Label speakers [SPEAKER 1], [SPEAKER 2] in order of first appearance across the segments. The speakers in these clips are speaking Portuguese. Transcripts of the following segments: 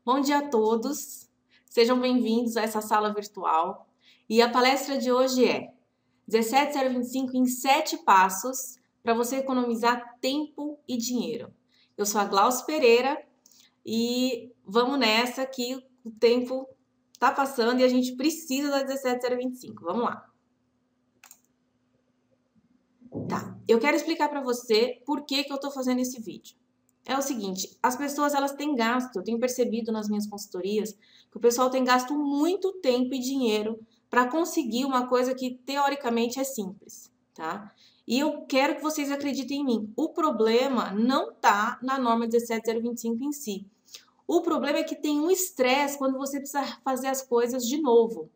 [SPEAKER 1] Bom dia a todos, sejam bem-vindos a essa sala virtual. E a palestra de hoje é 17025 em 7 passos para você economizar tempo e dinheiro. Eu sou a Glaucia Pereira e vamos nessa que o tempo está passando e a gente precisa da 17025. Vamos lá. Tá, eu quero explicar para você por que eu estou fazendo esse vídeo. É o seguinte, as pessoas elas têm gasto, eu tenho percebido nas minhas consultorias que o pessoal tem gasto muito tempo e dinheiro para conseguir uma coisa que teoricamente é simples, tá? E eu quero que vocês acreditem em mim. O problema não tá na norma 17025 em si. O problema é que tem um estresse quando você precisa fazer as coisas de novo.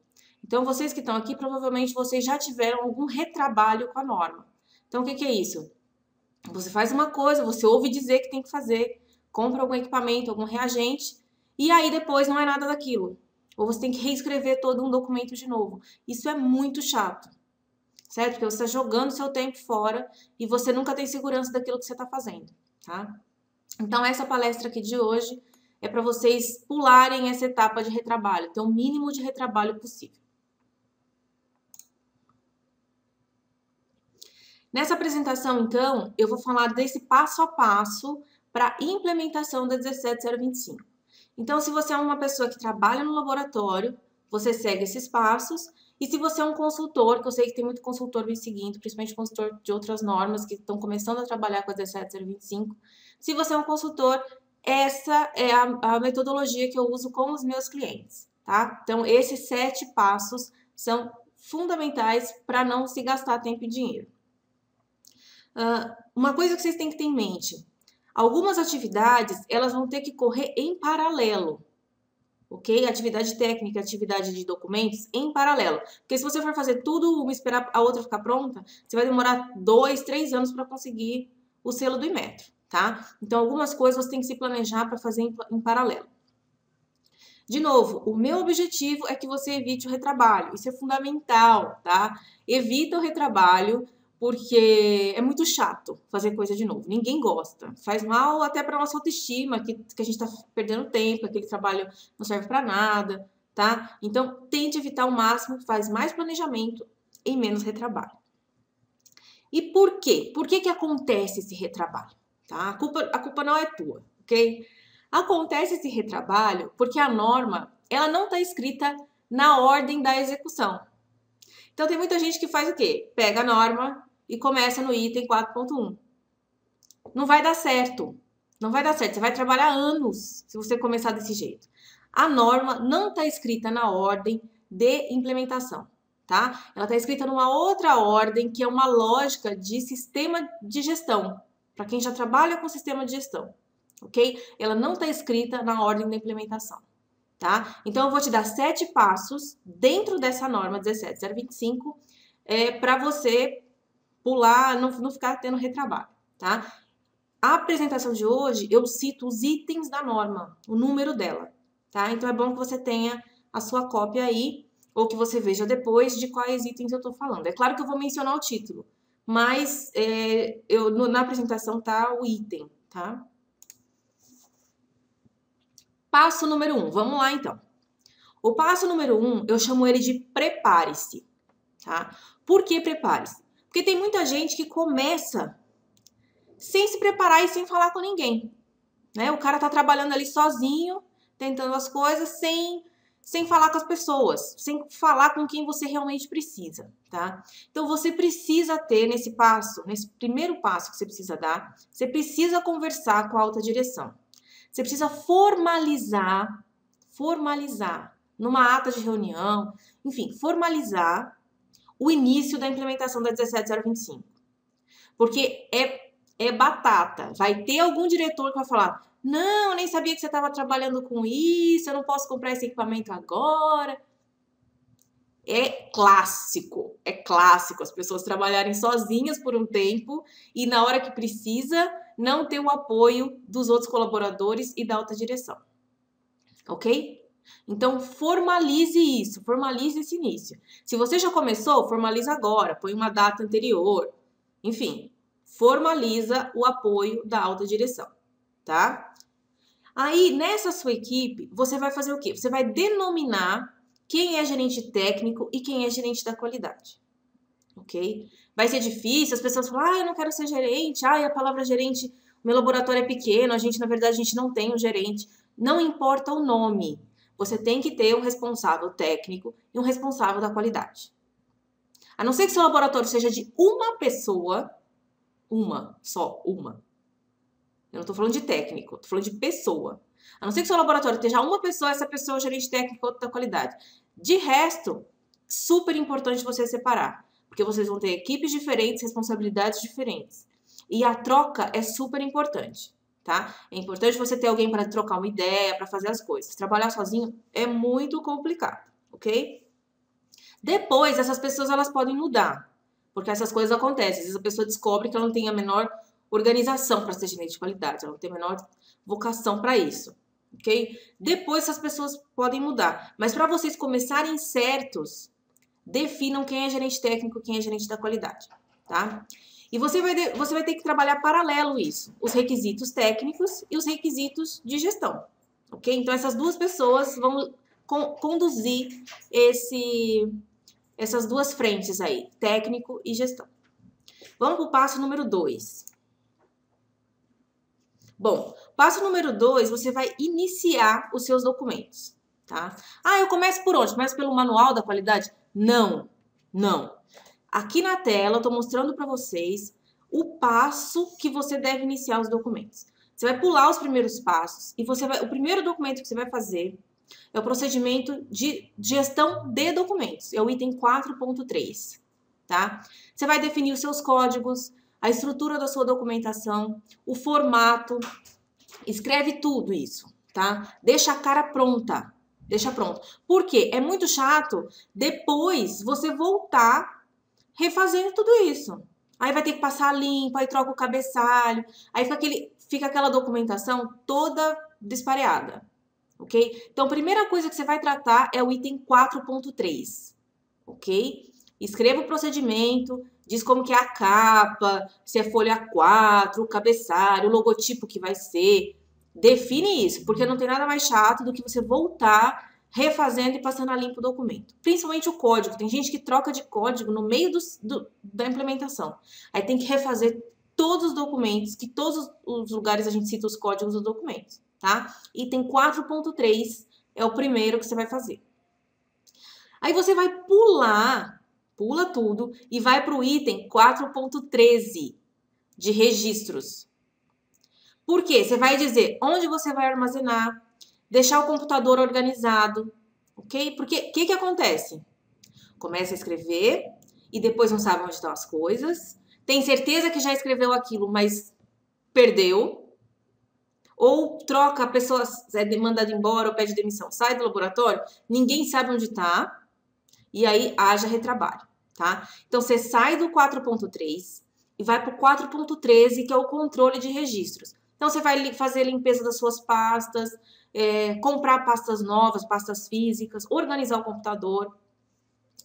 [SPEAKER 1] Então, vocês que estão aqui, provavelmente vocês já tiveram algum retrabalho com a norma. Então, o que é isso? Você faz uma coisa, você ouve dizer que tem que fazer, compra algum equipamento, algum reagente, e aí depois não é nada daquilo. Ou você tem que reescrever todo um documento de novo. Isso é muito chato, certo? Porque você está jogando seu tempo fora e você nunca tem segurança daquilo que você está fazendo, tá? Então, essa palestra aqui de hoje é para vocês pularem essa etapa de retrabalho, ter o mínimo de retrabalho possível. Nessa apresentação, então, eu vou falar desse passo a passo para a implementação da 17025. Então, se você é uma pessoa que trabalha no laboratório, você segue esses passos. E se você é um consultor, que eu sei que tem muito consultor me seguindo, principalmente consultor de outras normas que estão começando a trabalhar com a 17025, se você é um consultor, essa é a metodologia que eu uso com os meus clientes, tá? Então, esses 7 passos são fundamentais para não se gastar tempo e dinheiro. Uma coisa que vocês têm que ter em mente, algumas atividades, elas vão ter que correr em paralelo, ok? Atividade técnica, atividade de documentos, em paralelo. Porque se você for fazer tudo, uma esperar a outra ficar pronta, você vai demorar 2, 3 anos para conseguir o selo do Inmetro, tá? Então, algumas coisas você tem que se planejar para fazer em paralelo. De novo, o meu objetivo é que você evite o retrabalho. Isso é fundamental, tá? Evita o retrabalho, porque é muito chato fazer coisa de novo. Ninguém gosta. Faz mal até para nossa autoestima, que a gente está perdendo tempo, aquele trabalho não serve para nada, tá? Então, tente evitar ao máximo, faz mais planejamento e menos retrabalho. E por quê? Por que acontece esse retrabalho? Tá? A culpa não é tua, ok? Acontece esse retrabalho porque a norma, ela não está escrita na ordem da execução. Então, tem muita gente que faz o quê? Pega a norma e começa no item 4.1. Não vai dar certo. Não vai dar certo. Você vai trabalhar anos se você começar desse jeito. A norma não está escrita na ordem de implementação, tá? Ela está escrita numa outra ordem, que é uma lógica de sistema de gestão, para quem já trabalha com sistema de gestão, ok? Ela não está escrita na ordem da implementação, tá? Então, eu vou te dar 7 passos dentro dessa norma 17025 para você pular, não ficar tendo retrabalho, tá? A apresentação de hoje, eu cito os itens da norma, o número dela, tá? Então, é bom que você tenha a sua cópia aí, ou que você veja depois de quais itens eu tô falando. É claro que eu vou mencionar o título, mas na apresentação tá o item, tá? Passo número 1, vamos lá então. O passo número 1, eu chamo ele de prepare-se, tá? Por que prepare-se? Porque tem muita gente que começa sem se preparar e sem falar com ninguém, né? O cara tá trabalhando ali sozinho, tentando as coisas sem falar com as pessoas, sem falar com quem você realmente precisa, tá? Então, você precisa ter nesse passo, nesse primeiro passo que você precisa dar, você precisa conversar com a alta direção. Você precisa formalizar numa ata de reunião, enfim, formalizar o início da implementação da 17025. Porque é batata. Vai ter algum diretor que vai falar: não, eu nem sabia que você estava trabalhando com isso, eu não posso comprar esse equipamento agora. É clássico as pessoas trabalharem sozinhas por um tempo e na hora que precisa não ter o apoio dos outros colaboradores e da alta direção, ok? Então, formalize isso, formalize esse início. Se você já começou, formaliza agora, põe uma data anterior, enfim, formaliza o apoio da alta direção, tá? Aí, nessa sua equipe, você vai fazer o quê? Você vai denominar quem é gerente técnico e quem é gerente da qualidade, ok? Vai ser difícil, as pessoas falam, eu não quero ser gerente, a palavra gerente, meu laboratório é pequeno, na verdade, a gente não tem um gerente. Não importa o nome, você tem que ter um responsável técnico e um responsável da qualidade. A não ser que seu laboratório seja de uma pessoa, só uma. Eu não tô falando de técnico, tô falando de pessoa. A não ser que seu laboratório esteja uma pessoa, essa pessoa é o gerente técnico da qualidade. De resto, super importante você separar, porque vocês vão ter equipes diferentes, responsabilidades diferentes. E a troca é super importante, tá? É importante você ter alguém para trocar uma ideia, para fazer as coisas. Trabalhar sozinho é muito complicado, ok? Depois, essas pessoas elas podem mudar, porque essas coisas acontecem. Às vezes a pessoa descobre que ela não tem a menor organização para ser gerente de qualidade, ela não tem a menor vocação para isso, ok? Depois essas pessoas podem mudar, mas para vocês começarem certos, definam quem é gerente técnico, quem é gerente da qualidade, tá? E você vai ter que trabalhar paralelo isso, os requisitos técnicos e os requisitos de gestão, ok? Então essas duas pessoas vão conduzir essas duas frentes aí, técnico e gestão. Vamos para o passo número 2. Bom, passo número 2, você vai iniciar os seus documentos, tá? Eu começo por onde? Começo pelo manual da qualidade? Não. Aqui na tela eu tô mostrando para vocês o passo que você deve iniciar os documentos. Você vai pular os primeiros passos e o primeiro documento que você vai fazer é o procedimento de gestão de documentos, é o item 4.3, tá? Você vai definir os seus códigos, a estrutura da sua documentação, o formato, escreve tudo isso, tá? Deixa a cara pronta, deixa pronto. Por quê? É muito chato depois você voltar refazendo tudo isso. Aí vai ter que passar limpo, aí troca o cabeçalho, aí fica aquela documentação toda despareada, ok? Então, a primeira coisa que você vai tratar é o item 4.3, ok? Escreva o procedimento, diz como que é a capa, se é folha 4, o cabeçalho, o logotipo que vai ser. Define isso, porque não tem nada mais chato do que você voltar refazendo e passando a limpo o documento. Principalmente o código. Tem gente que troca de código no meio da implementação. Aí tem que refazer todos os documentos, que todos os lugares a gente cita os códigos dos documentos, tá? Item 4.3 é o primeiro que você vai fazer. Aí você vai pula tudo e vai para o item 4.13 de registros. Por quê? Você vai dizer onde você vai armazenar, deixar o computador organizado, ok? Porque o que acontece? Começa a escrever e depois não sabe onde estão as coisas. Tem certeza que já escreveu aquilo, mas perdeu. Ou troca, a pessoa é mandada embora ou pede demissão, sai do laboratório, ninguém sabe onde está. E aí haja retrabalho, tá? Então, você sai do 4.3 e vai para o 4.13, que é o controle de registros. Então, você vai fazer a limpeza das suas pastas, comprar pastas novas, pastas físicas, organizar o computador.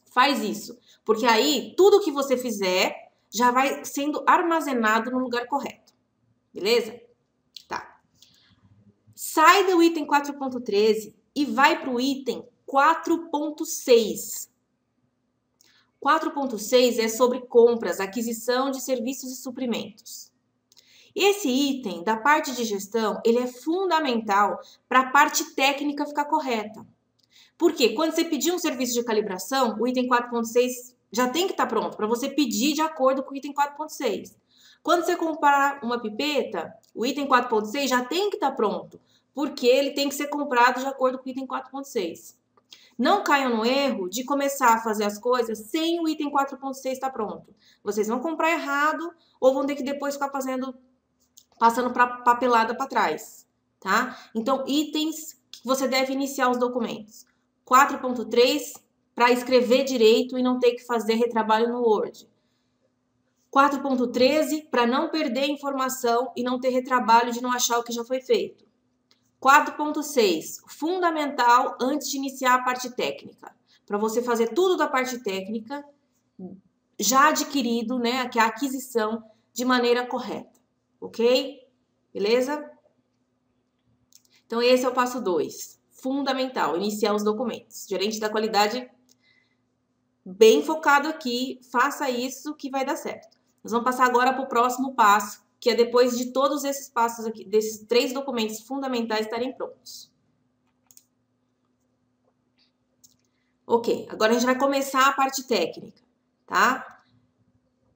[SPEAKER 1] Faz isso, porque aí tudo que você fizer já vai sendo armazenado no lugar correto, beleza? Tá. Sai do item 4.13 e vai para o item 4.6. 4.6 é sobre compras, aquisição de serviços e suprimentos. Esse item da parte de gestão, ele é fundamental para a parte técnica ficar correta. Por quê? Quando você pedir um serviço de calibração, o item 4.6 já tem que estar pronto para você pedir de acordo com o item 4.6. Quando você comprar uma pipeta, o item 4.6 já tem que estar pronto, porque ele tem que ser comprado de acordo com o item 4.6. Não caiam no erro de começar a fazer as coisas sem o item 4.6 estar pronto. Vocês vão comprar errado ou vão ter que depois ficar passando para papelada para trás, tá? Então, itens que você deve iniciar os documentos. 4.3 para escrever direito e não ter que fazer retrabalho no Word. 4.13 para não perder informação e não ter retrabalho de não achar o que já foi feito. 4.6, fundamental antes de iniciar a parte técnica. Para você fazer tudo da parte técnica já adquirido, né, que é a aquisição de maneira correta, ok? Beleza? Então, esse é o passo 2. Fundamental, iniciar os documentos. Gerente da qualidade, bem focado aqui, faça isso que vai dar certo. Nós vamos passar agora para o próximo passo, que é depois de todos esses passos aqui, desses 3 documentos fundamentais estarem prontos. Ok, agora a gente vai começar a parte técnica, tá?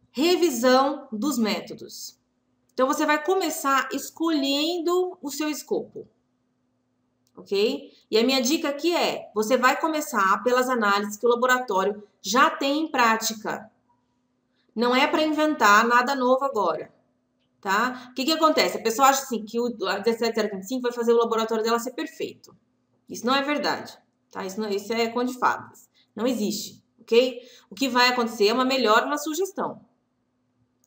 [SPEAKER 1] Revisão dos métodos. Então, você vai começar escolhendo o seu escopo, ok? E a minha dica aqui é, você vai começar pelas análises que o laboratório já tem em prática. Não é para inventar nada novo agora, tá? O que acontece? A pessoa acha assim, que a 17025 vai fazer o laboratório dela ser perfeito. Isso não é verdade, tá? Isso é conto de fadas. Não existe, ok? O que vai acontecer é uma melhora na sugestão,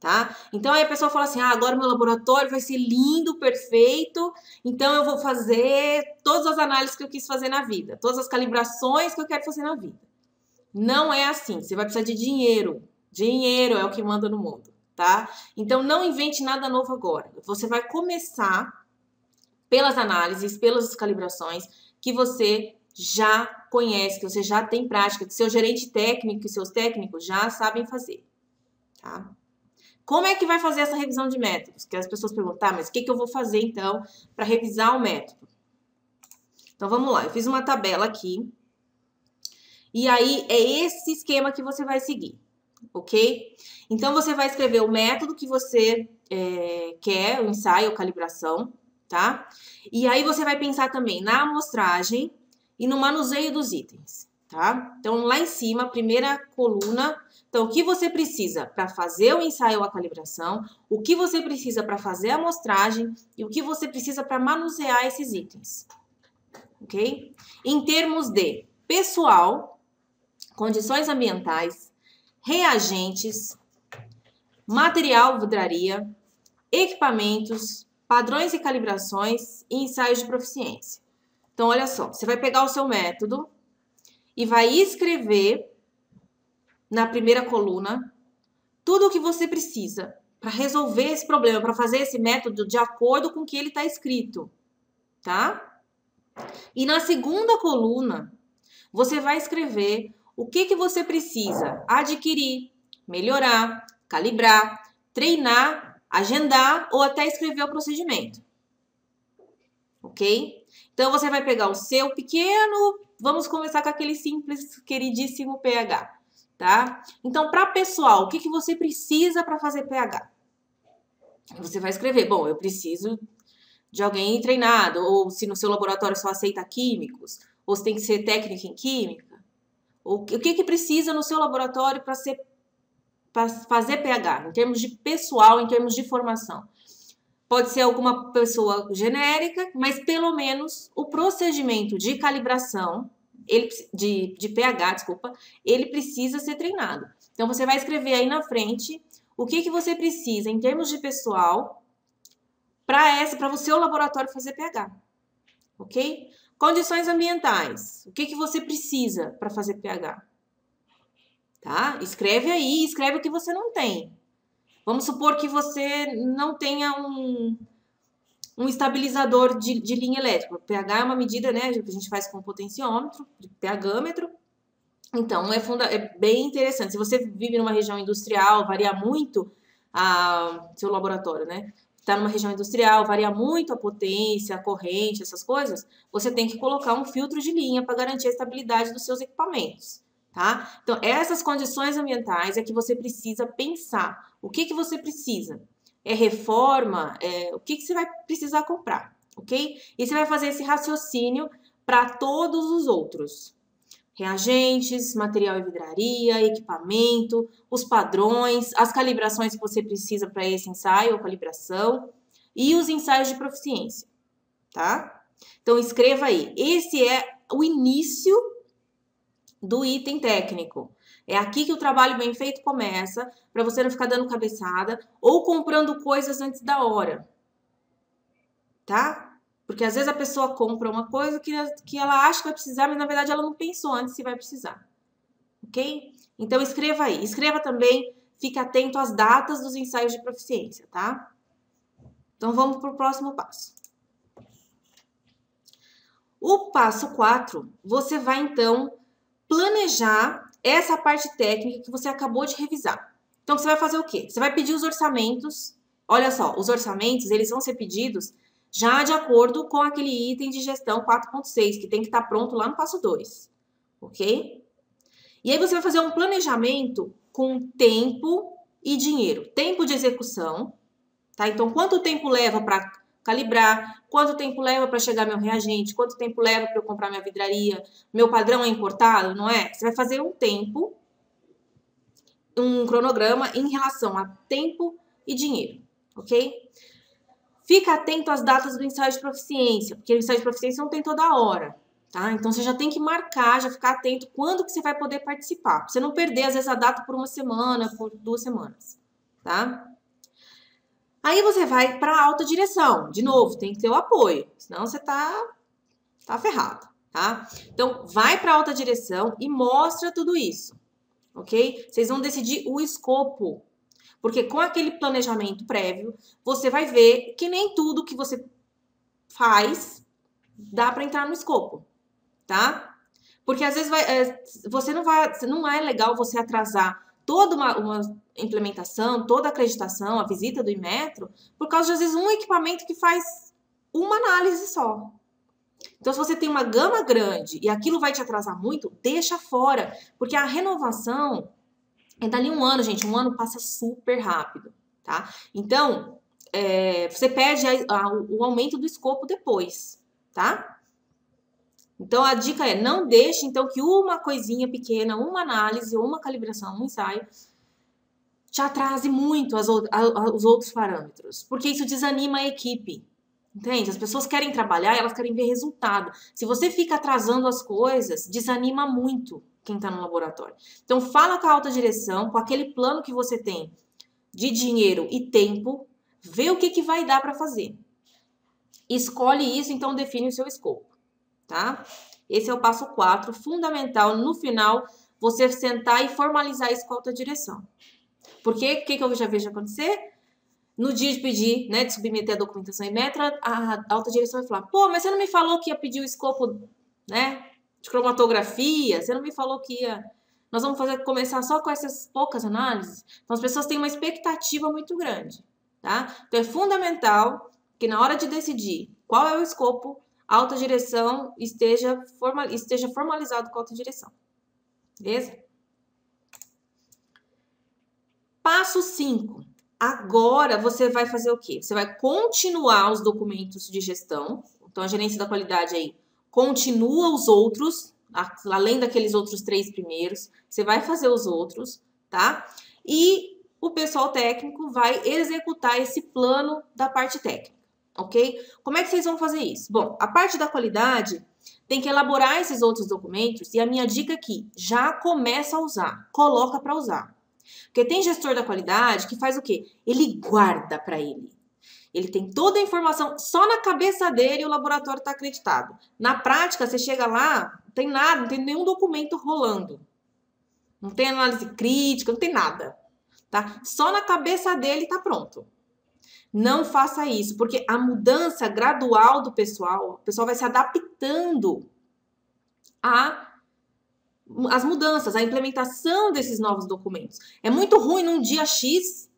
[SPEAKER 1] tá? Então, aí a pessoa fala assim, agora meu laboratório vai ser lindo, perfeito, então eu vou fazer todas as análises que eu quis fazer na vida, todas as calibrações que eu quero fazer na vida. Não é assim, você vai precisar de dinheiro. Dinheiro é o que manda no mundo, tá? Então, não invente nada novo agora. Você vai começar pelas análises, pelas calibrações que você já conhece, que você já tem prática, que seu gerente técnico e seus técnicos já sabem fazer, tá? Como é que vai fazer essa revisão de métodos? Que as pessoas perguntam, mas o que eu vou fazer, então, para revisar o método? Então, vamos lá. Eu fiz uma tabela aqui. E aí, é esse esquema que você vai seguir, ok? Então, você vai escrever o método que você quer, o ensaio, a calibração, tá? E aí, você vai pensar também na amostragem e no manuseio dos itens, tá? Então, lá em cima, primeira coluna... Então, o que você precisa para fazer o ensaio ou a calibração, o que você precisa para fazer a amostragem e o que você precisa para manusear esses itens, ok? Em termos de pessoal, condições ambientais, reagentes, material vidraria, equipamentos, padrões e calibrações e ensaios de proficiência. Então, olha só, você vai pegar o seu método e vai escrever na primeira coluna tudo o que você precisa para resolver esse problema, para fazer esse método de acordo com o que ele está escrito, tá? E na segunda coluna, você vai escrever o que você precisa adquirir, melhorar, calibrar, treinar, agendar ou até escrever o procedimento, ok? Então, você vai pegar o seu pequeno, vamos começar com aquele simples, queridíssimo pH. Tá? Então, para pessoal, o que você precisa para fazer pH? Você vai escrever, bom, eu preciso de alguém treinado, ou se no seu laboratório só aceita químicos, ou se tem que ser técnico em química, ou o que precisa no seu laboratório para fazer pH, em termos de pessoal, em termos de formação. Pode ser alguma pessoa genérica, mas pelo menos o procedimento de calibração, de pH, desculpa, ele precisa ser treinado. Então, você vai escrever aí na frente o que você precisa em termos de pessoal para o seu laboratório fazer pH, ok? Condições ambientais, o que você precisa para fazer pH, tá? Escreve aí, escreve o que você não tem. Vamos supor que você não tenha um estabilizador de linha elétrica. O pH é uma medida, né, que a gente faz com potenciômetro, de pHmetro. Então, é bem interessante. Se você vive numa região industrial, varia muito seu laboratório, né? Está numa região industrial, varia muito a potência, a corrente, essas coisas. Você tem que colocar um filtro de linha para garantir a estabilidade dos seus equipamentos, tá? Então, essas condições ambientais é que você precisa pensar. O que você precisa? É reforma? O que você vai precisar comprar, ok? E você vai fazer esse raciocínio para todos os outros. Reagentes, material e vidraria, equipamento, os padrões, as calibrações que você precisa para esse ensaio ou calibração e os ensaios de proficiência, tá? Então, escreva aí. Esse é o início do item técnico. É aqui que o trabalho bem feito começa, para você não ficar dando cabeçada ou comprando coisas antes da hora, tá? Porque às vezes a pessoa compra uma coisa que ela acha que vai precisar, mas na verdade ela não pensou antes se vai precisar, ok? Então escreva aí. Escreva também, fique atento às datas dos ensaios de proficiência, tá? Então vamos para o próximo passo. O passo 4, você vai então planejar essa parte técnica que você acabou de revisar. Então, você vai fazer o quê? Você vai pedir os orçamentos. Olha só, os orçamentos, eles vão ser pedidos já de acordo com aquele item de gestão 4.6, que tem que estar pronto lá no passo 2, ok? E aí você vai fazer um planejamento com tempo e dinheiro. Tempo de execução, tá? Então, quanto tempo leva para calibrar, quanto tempo leva para chegar meu reagente, quanto tempo leva para eu comprar minha vidraria, meu padrão é importado, não é? Você vai fazer um tempo, um cronograma em relação a tempo e dinheiro, ok? Fica atento às datas do ensaio de proficiência, porque o ensaio de proficiência não tem toda hora, tá? Então você já tem que marcar, já ficar atento quando que você vai poder participar, pra você não perder às vezes a data por uma semana, por 2 semanas, tá? Aí você vai para a alta direção. De novo, tem que ter o apoio, senão você tá ferrado, tá? Então, vai para a alta direção e mostra tudo isso, ok? Vocês vão decidir o escopo, porque com aquele planejamento prévio, você vai ver que nem tudo que você faz dá para entrar no escopo, tá? Porque às vezes não é legal você atrasar toda uma implementação, toda a acreditação, a visita do Inmetro, por causa de, às vezes, um equipamento que faz uma análise só. Então, se você tem uma gama grande e aquilo vai te atrasar muito, deixa fora, porque a renovação é dali 1 ano, gente. 1 ano passa super rápido, tá? Então, você perde o aumento do escopo depois, tá? Então, a dica é, não deixe, então, que uma coisinha pequena, uma análise, ou uma calibração, um ensaio, te atrase muito os outros parâmetros, porque isso desanima a equipe, entende? As pessoas querem trabalhar, elas querem ver resultado. Se você fica atrasando as coisas, desanima muito quem está no laboratório. Então, fala com a alta direção, com aquele plano que você tem de dinheiro e tempo, vê o que vai dar para fazer. Escolhe isso, então define o seu escopo. Tá? Esse é o passo 4, fundamental, no final, você sentar e formalizar isso com a alta direção. Porque, o que eu já vejo acontecer? No dia de pedir, né, de submeter a documentação em Inmetro, a alta direção vai falar, pô, mas você não me falou que ia pedir o escopo, né, de cromatografia, você não me falou que ia... Nós vamos começar só com essas poucas análises? Então, as pessoas têm uma expectativa muito grande, tá? Então, é fundamental que na hora de decidir qual é o escopo, a alta direção esteja formalizado com a alta direção. Beleza? Passo 5. Agora você vai fazer o quê? Você vai continuar os documentos de gestão. Então, a gerência da qualidade aí continua os outros, além daqueles outros 3 primeiros. Você vai fazer os outros, tá? E o pessoal técnico vai executar esse plano da parte técnica. Ok? Como é que vocês vão fazer isso? Bom, a parte da qualidade tem que elaborar esses outros documentos e a minha dica aqui, já começa a usar, coloca para usar. Porque tem gestor da qualidade que faz o quê? Ele guarda para ele. Ele tem toda a informação, só na cabeça dele o laboratório está acreditado. Na prática, você chega lá, não tem nada, não tem nenhum documento rolando. Não tem análise crítica, não tem nada. Tá? Só na cabeça dele está pronto. Não faça isso, porque a mudança gradual do pessoal, o pessoal vai se adaptando às mudanças, à implementação desses novos documentos. É muito ruim num dia X,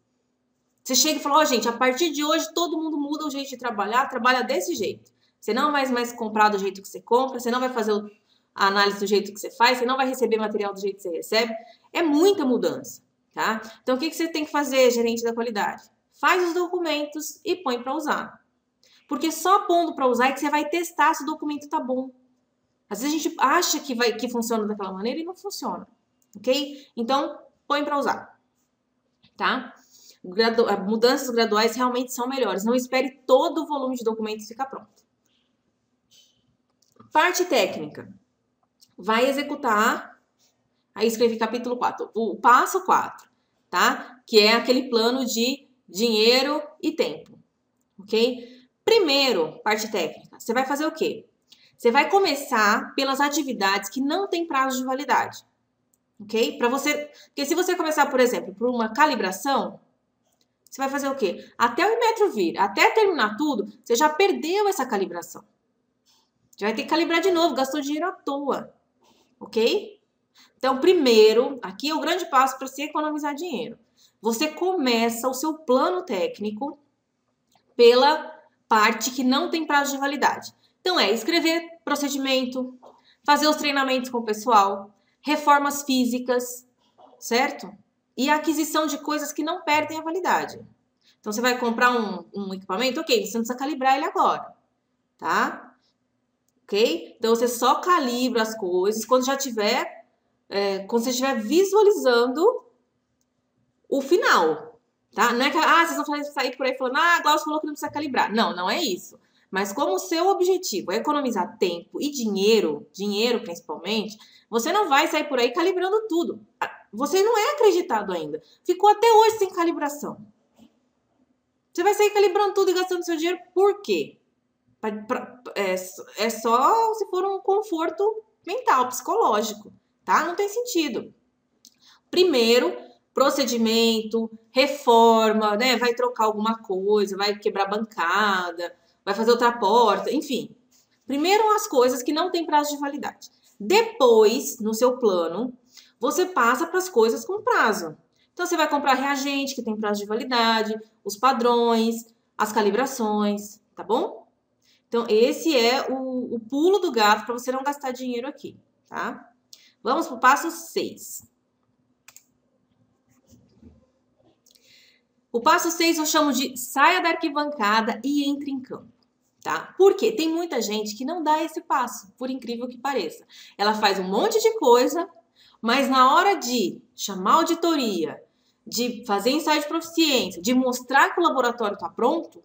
[SPEAKER 1] você chega e fala, ó, gente, a partir de hoje todo mundo muda o jeito de trabalhar, trabalha desse jeito. Você não vai mais comprar do jeito que você compra, você não vai fazer a análise do jeito que você faz, você não vai receber material do jeito que você recebe. É muita mudança, tá? Então, o que você tem que fazer, gerente da qualidade? Faz os documentos e põe para usar. Porque só pondo para usar é que você vai testar se o documento tá bom. Às vezes a gente acha que funciona daquela maneira e não funciona, ok? Então, põe para usar, tá? Mudanças graduais realmente são melhores. Não espere todo o volume de documentos ficar pronto. Parte técnica. Vai executar, aí escrevi capítulo 4, o passo 4, tá? Que é aquele plano de dinheiro e tempo, ok? Primeiro, parte técnica, você vai fazer o quê? Você vai começar pelas atividades que não têm prazo de validade, ok? Porque se você começar, por exemplo, por uma calibração, você vai fazer o quê? Até o Inmetro vir, até terminar tudo, você já perdeu essa calibração. Já vai ter que calibrar de novo, gastou dinheiro à toa, ok? Então, primeiro, aqui é o grande passo para se economizar dinheiro. Você começa o seu plano técnico pela parte que não tem prazo de validade. Então, é escrever procedimento, fazer os treinamentos com o pessoal, reformas físicas, certo? E a aquisição de coisas que não perdem a validade. Então, você vai comprar um equipamento, ok, você não precisa calibrar ele agora, tá? Ok? Então, você só calibra as coisas quando já tiver, quando você estiver visualizando o final, tá? Não é que, vocês vão sair por aí falando, a Glaucia falou que não precisa calibrar. Não, não é isso. Mas como o seu objetivo é economizar tempo e dinheiro principalmente, você não vai sair por aí calibrando tudo. Você não é acreditado ainda. Ficou até hoje sem calibração. Você vai sair calibrando tudo e gastando seu dinheiro por quê? É só se for um conforto mental, psicológico, tá? Não tem sentido. Primeiro, procedimento, reforma, né? Vai trocar alguma coisa, vai quebrar bancada, vai fazer outra porta, enfim. Primeiro as coisas que não tem prazo de validade. Depois, no seu plano, você passa para as coisas com prazo. Então, você vai comprar reagente que tem prazo de validade, os padrões, as calibrações, tá bom? Então, esse é o pulo do gato para você não gastar dinheiro aqui, tá? Vamos para o passo 6. O passo 6 eu chamo de saia da arquibancada e entre em campo, tá? Por quê? Tem muita gente que não dá esse passo, por incrível que pareça. Ela faz um monte de coisa, mas na hora de chamar auditoria, de fazer ensaio de proficiência, de mostrar que o laboratório está pronto,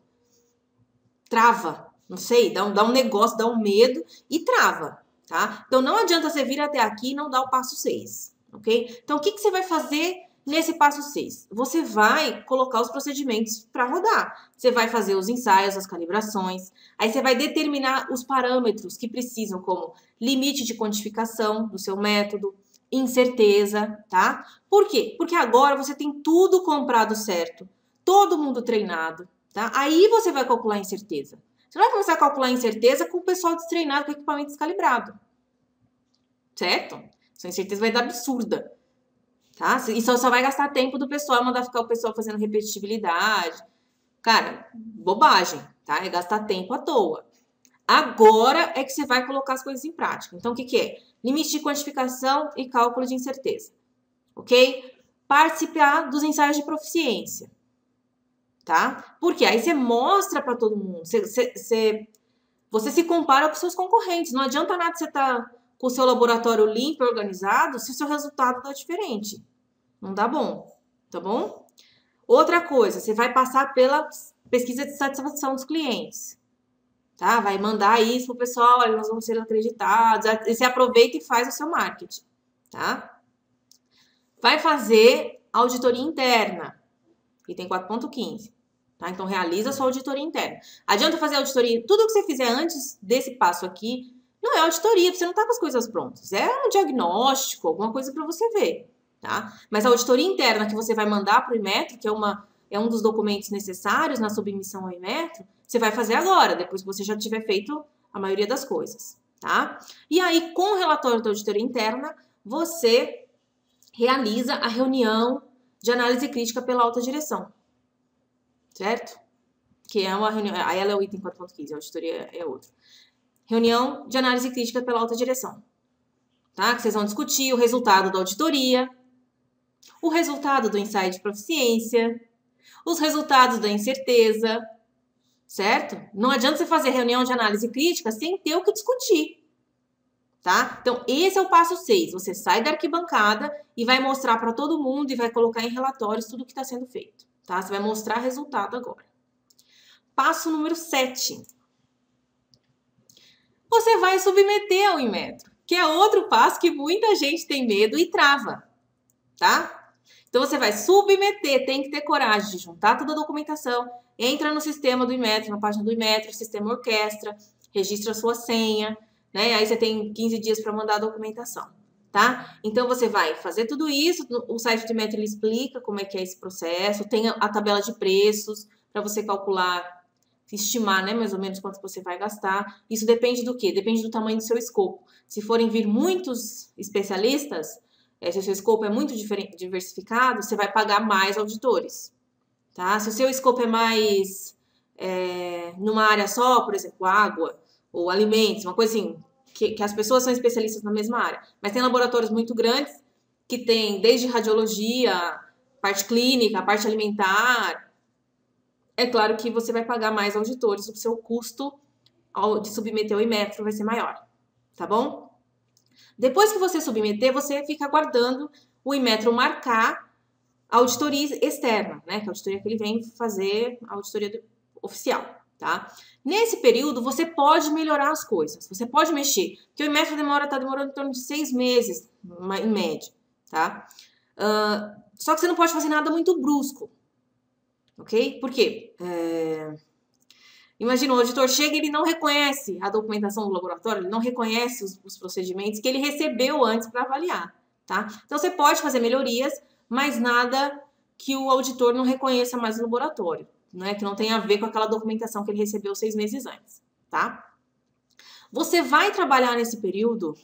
[SPEAKER 1] trava. Não sei, dá um negócio, dá um medo e trava, tá? Então, não adianta você vir até aqui e não dar o passo 6, ok? Então, o que você vai fazer nesse passo 6? Você vai colocar os procedimentos para rodar. Você vai fazer os ensaios, as calibrações. Aí, você vai determinar os parâmetros que precisam, como limite de quantificação do seu método, incerteza, tá? Por quê? Porque agora você tem tudo comprado certo, todo mundo treinado, tá? Aí você vai calcular a incerteza. Você não vai começar a calcular a incerteza com o pessoal destreinado, com o equipamento descalibrado. Certo? Sua incerteza vai dar absurda. Tá? Isso só vai gastar tempo do pessoal, mandar ficar o pessoal fazendo repetitividade. Cara, bobagem, tá? É gastar tempo à toa. Agora é que você vai colocar as coisas em prática. Então, o que é? Limite de quantificação e cálculo de incerteza. Ok? Participar dos ensaios de proficiência. Tá? Porque aí você mostra para todo mundo. Você se compara com seus concorrentes. Não adianta nada você estar com o seu laboratório limpo e organizado se o seu resultado tá diferente. Não dá bom, tá bom? Outra coisa, você vai passar pela pesquisa de satisfação dos clientes. Tá? Vai mandar isso pro pessoal, olha, nós vamos ser acreditados. Aí você aproveita e faz o seu marketing, tá? Vai fazer auditoria interna. Item 4.15. Tá? Então, realiza a sua auditoria interna. Adianta fazer auditoria. Tudo que você fizer antes desse passo aqui não é auditoria, você não tá com as coisas prontas. É um diagnóstico, alguma coisa para você ver. Tá? Mas a auditoria interna que você vai mandar para o Inmetro, que é um dos documentos necessários na submissão ao Inmetro, você vai fazer agora, depois que você já tiver feito a maioria das coisas. Tá? E aí, com o relatório da auditoria interna, você realiza a reunião de análise crítica pela alta direção. Certo? Que é uma reunião. Aí ela é o item 4.15, a auditoria é outro. Reunião de análise crítica pela alta direção. Tá? Que vocês vão discutir o resultado da auditoria, o resultado do ensaio de proficiência, os resultados da incerteza. Certo? Não adianta você fazer reunião de análise crítica sem ter o que discutir. Tá? Então, esse é o passo 6. Você sai da arquibancada e vai mostrar para todo mundo e vai colocar em relatórios tudo que está sendo feito. Tá? Você vai mostrar resultado agora. Passo número 7. Você vai submeter ao Inmetro, que é outro passo que muita gente tem medo e trava. Tá? Então, você vai submeter, tem que ter coragem de juntar toda a documentação, entra no sistema do Inmetro, na página do Inmetro, sistema orquestra, registra a sua senha, né? Aí você tem 15 dias para mandar a documentação. Tá? Então, você vai fazer tudo isso, o site do Inmetro ele explica como é que é esse processo, tem a tabela de preços para você calcular estimar, né, mais ou menos quanto você vai gastar. Isso depende do quê? Depende do tamanho do seu escopo. Se forem vir muitos especialistas, se o seu escopo é muito diversificado, você vai pagar mais auditores, tá? Se o seu escopo é mais numa área só, por exemplo, água ou alimentos, uma coisa assim, que as pessoas são especialistas na mesma área, mas tem laboratórios muito grandes que tem desde radiologia, parte clínica, parte alimentar. É claro que você vai pagar mais auditores, o seu custo de submeter o Inmetro vai ser maior, tá bom? Depois que você submeter, você fica aguardando o Inmetro marcar a auditoria externa, né? Que é a auditoria que ele vem fazer, a auditoria oficial, tá? Nesse período, você pode melhorar as coisas, você pode mexer, porque o Inmetro tá demorando em torno de 6 meses, em média, tá? Só que você não pode fazer nada muito brusco, ok? Por quê? Imagina, o auditor chega e ele não reconhece a documentação do laboratório, ele não reconhece os procedimentos que ele recebeu antes para avaliar, tá? Então, você pode fazer melhorias, mas nada que o auditor não reconheça mais no laboratório, né? Que não tenha a ver com aquela documentação que ele recebeu 6 meses antes, tá? Você vai trabalhar nesse período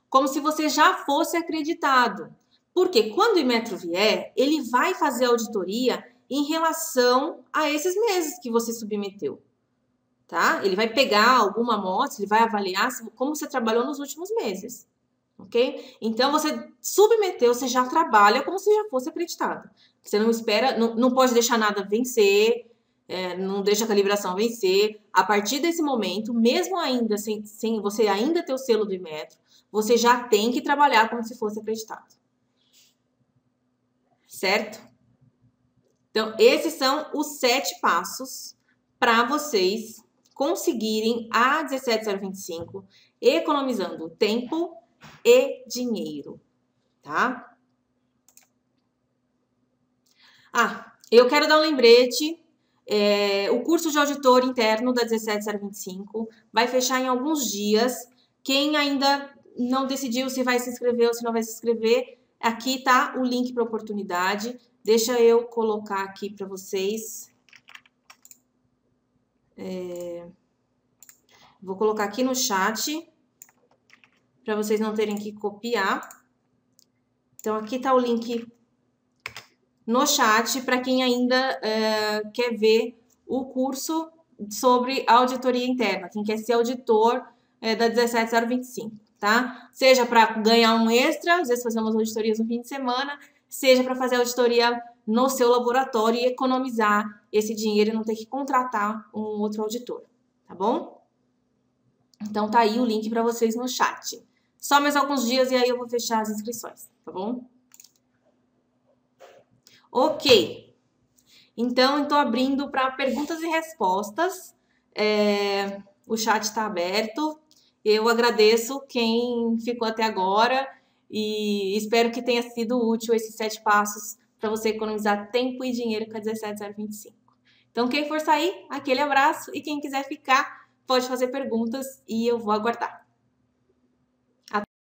[SPEAKER 1] como se você já fosse acreditado. Porque quando o Inmetro vier, ele vai fazer a auditoria em relação a esses meses que você submeteu. Tá? Ele vai pegar alguma amostra, ele vai avaliar como você trabalhou nos últimos meses, ok? Então, você submeteu, você já trabalha como se já fosse acreditado. Você não espera, não pode deixar nada vencer, não deixa a calibração vencer. A partir desse momento, mesmo ainda sem você ainda ter o selo do Inmetro, você já tem que trabalhar como se fosse acreditado. Certo? Então, esses são os 7 passos para vocês conseguirem a 17025, economizando tempo e dinheiro, tá? Eu quero dar um lembrete. O curso de auditor interno da 17025 vai fechar em alguns dias. Quem ainda não decidiu se vai se inscrever ou se não vai se inscrever, aqui tá o link para oportunidade. Deixa eu colocar aqui para vocês. Vou colocar aqui no chat para vocês não terem que copiar. Então, aqui tá o link no chat para quem ainda quer ver o curso sobre auditoria interna, quem quer ser auditor da 17025, tá? Seja para ganhar um extra, às vezes fazer umas auditorias no fim de semana, seja para fazer auditoria no seu laboratório e economizar esse dinheiro e não ter que contratar um outro auditor, tá bom? Então, tá aí o link para vocês no chat. Só mais alguns dias e aí eu vou fechar as inscrições, tá bom? Ok. Então, estou abrindo para perguntas e respostas. O chat está aberto. Eu agradeço quem ficou até agora e espero que tenha sido útil esses 7 passos para você economizar tempo e dinheiro com a 17025. Então, quem for sair, aquele abraço e quem quiser ficar, pode fazer perguntas e eu vou aguardar.